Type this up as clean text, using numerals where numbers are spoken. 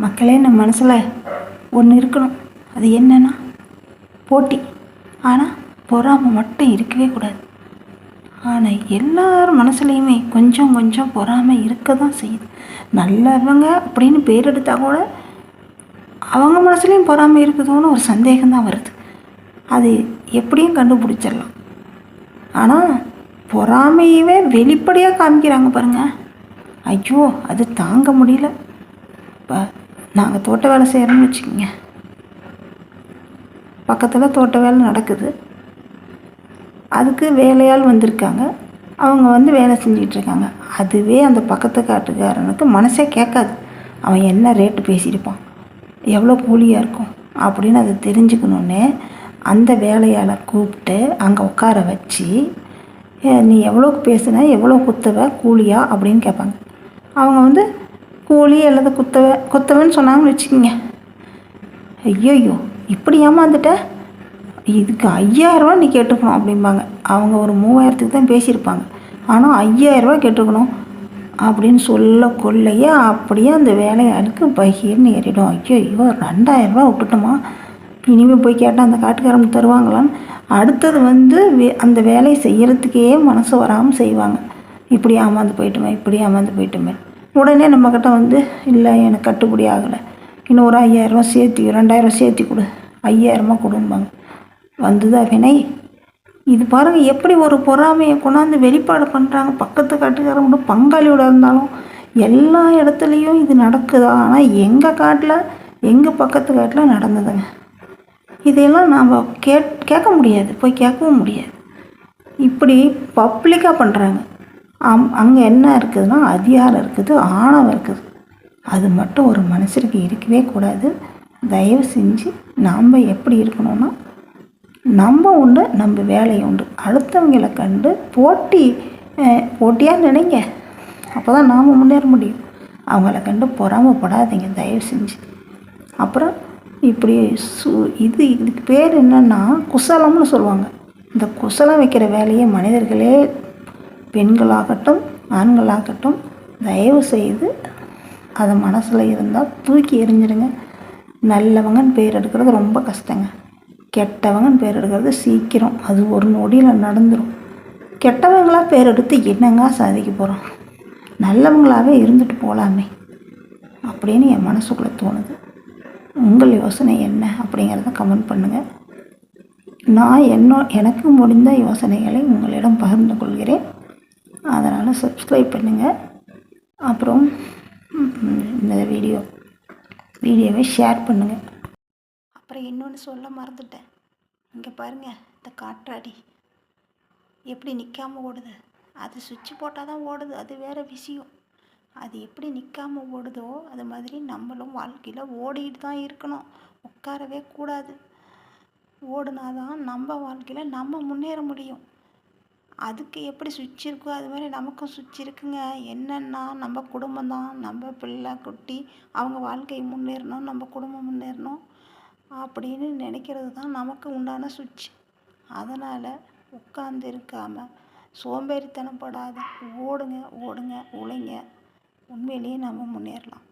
மக்களே, நம்ம மனசில் ஒன்று இருக்கணும். அது என்னன்னா போட்டி. ஆனால் பொறாமை மட்டும் இருக்கவே கூடாது. ஆனால் எல்லார் மனசுலேயுமே கொஞ்சம் கொஞ்சம் பொறாமை இருக்க தான் செய்யுது. நல்லவங்க அப்படின்னு பேர் எடுத்தால் கூட அவங்க மனசுலேயும் பொறாமை இருக்குதோன்னு ஒரு சந்தேகம்தான் வருது. அது எப்படியும் கண்டுபிடிச்சிடலாம். ஆனால் பொறாமையவே வெளிப்படையாக காமிக்கிறாங்க பாருங்கள். ஐயோ, அது தாங்க முடியல. இப்போ நாங்கள் தோட்ட வேலை செய்கிறோன்னு வச்சுக்கோங்க. பக்கத்தில் தோட்ட வேலை நடக்குது. அதுக்கு வேலையால் வந்திருக்காங்க. அவங்க வந்து வேலை செஞ்சிகிட்ருக்காங்க. அதுவே அந்த பக்கத்து காட்டுக்காரனுக்கு மனசே கேட்காது. அவன் என்ன ரேட்டு பேசியிருப்பான், எவ்வளோ கூலியாக இருக்கும் அப்படின்னு அதை தெரிஞ்சுக்கணுன்னே அந்த வேலையால் கூப்பிட்டு அங்கே உட்கார வச்சு, நீ எவ்வளோக்கு பேசுன, எவ்வளோ குத்தவ, கூலியா அப்படின்னு கேட்பாங்க. அவங்க வந்து கூலி அல்லது குத்தவன்னு சொன்னாங்கன்னு வச்சுக்கோங்க. ஐயோ, இப்படி ஏமாந்துட்ட, இதுக்கு 5000 நீ கேட்டுக்கணும் அப்படிம்பாங்க. அவங்க ஒரு 3000க்கு தான் பேசியிருப்பாங்க. ஆனால் 5000 கேட்டுக்கணும் அப்படின்னு சொல்ல கொள்ளையே அப்படியே அந்த வேலையாளுக்கு பகீர்னு ஏறிடும். ஐயோ, 2000 விட்டுட்டோமா, இனிமேல் போய் கேட்டால் அந்த காட்டுக்காரங்க தருவாங்களான்னு அடுத்தது வந்து அந்த வேலையை செய்கிறதுக்கே மனசு வராமல் செய்வாங்க. இப்படி ஏமாந்து போயிட்டுமே உடனே நம்மக்கிட்ட வந்து, இல்லை எனக்கு கட்டுப்படி ஆகலை, இன்னும் ஒரு 5000 சேர்த்தி 2000 சேர்த்தி கொடு, 5000 கொடும்பாங்க. வந்துதா வினை? இது பாருங்கள், எப்படி ஒரு பொறாமையை கொண்டாந்து வெளிப்பாடு பண்ணுறாங்க. பக்கத்து காட்டுக்காரங்க பங்காளியோட இருந்தாலும் எல்லா இடத்துலையும் இது நடக்குதா? ஆனால் எங்கள் காட்டில், எங்கள் பக்கத்து காட்டில் நடந்ததுங்க. இதையெல்லாம் நாம் கேட்க முடியாது, போய் கேட்கவும் முடியாது. இப்படி பப்ளிக்காக பண்ணுறாங்க. அங்கே என்ன இருக்குதுன்னா அதிகாரம் இருக்குது, ஆணவம் இருக்குது. அது மட்டும் ஒரு மனுஷருக்கு இருக்கவே கூடாது. தயவு செஞ்சு நாம் எப்படி இருக்கணும்னா, நம்ம உண்டு, நம்ம வேலையை உண்டு. அடுத்தவங்களை கண்டு போட்டியாக நினைங்க. அப்போ தான் நாம் முன்னேற முடியும். அவங்கள கண்டு பொறாமப்படாதீங்க தயவு செஞ்சு. அப்புறம் இப்படி இதுக்கு பேர் என்னென்னா குசலம்னு சொல்லுவாங்க. இந்த குசலம் வைக்கிற வேலையை மனிதர்களே, பெண்களாகட்டும் ஆண்களாகட்டும், தயவு செய்து அதை மனசில் இருந்தால் தூக்கி எறிஞ்சிடுங்க. நல்லவங்கன்னு பேர் எடுக்கிறது ரொம்ப கஷ்டங்க. கெட்டவங்கன்னு பேர் எடுக்கிறது சீக்கிரம், அது ஒரு நொடியில் நடந்துடும். கெட்டவங்களாக பேர் எடுத்து என்னங்க சாதிக்க போகிறோம்? நல்லவங்களாகவே இருந்துட்டு போகலாமே அப்படின்னு என் மனசுக்குள்ளே தோணுது. உங்கள் யோசனை என்ன அப்படிங்கிறத கமெண்ட் பண்ணுங்கள். நான் எனக்கு முடிந்த யோசனைகளை உங்களிடம் பகிர்ந்து கொள்கிறேன். அதனால் சப்ஸ்கிரைப் பண்ணுங்கள். அப்புறம் இந்த வீடியோவை ஷேர் பண்ணுங்கள். அப்புறம் இன்னொன்று சொல்ல மறந்துட்டேன். இங்கே பாருங்கள், இந்த காற்றாடி எப்படி நிற்காமல் ஓடுது. அது சுவிட்ச் போட்டால் தான் ஓடுது, அது வேறு விஷயம். அது எப்படி நிற்காமல் ஓடுதோ அது மாதிரி நம்மளும் வாழ்க்கையில் ஓடிட்டு தான் இருக்கணும், உட்காரவே கூடாது. ஓடுனாதான் நம்ம வாழ்க்கையில் நம்ம முன்னேற முடியும். அதுக்கு எப்படி சுவிட்ச் இருக்கோ அது மாதிரி நமக்கும் சுவிட்ச் இருக்குங்க. என்னென்னா நம்ம குடும்பம்தான், நம்ம பிள்ளை குட்டி அவங்க வாழ்க்கை முன்னேறணும், நம்ம குடும்பம் முன்னேறணும் அப்படின்னு நினைக்கிறது தான் நமக்கு உண்டான சுவிட்ச். அதனால் உட்கார்ந்து இருக்காமல் சோம்பேறித்தனப்படாத ஓடுங்க, உழைங்க. உண்மையிலேயே நம்ம முன்னேறலாம்.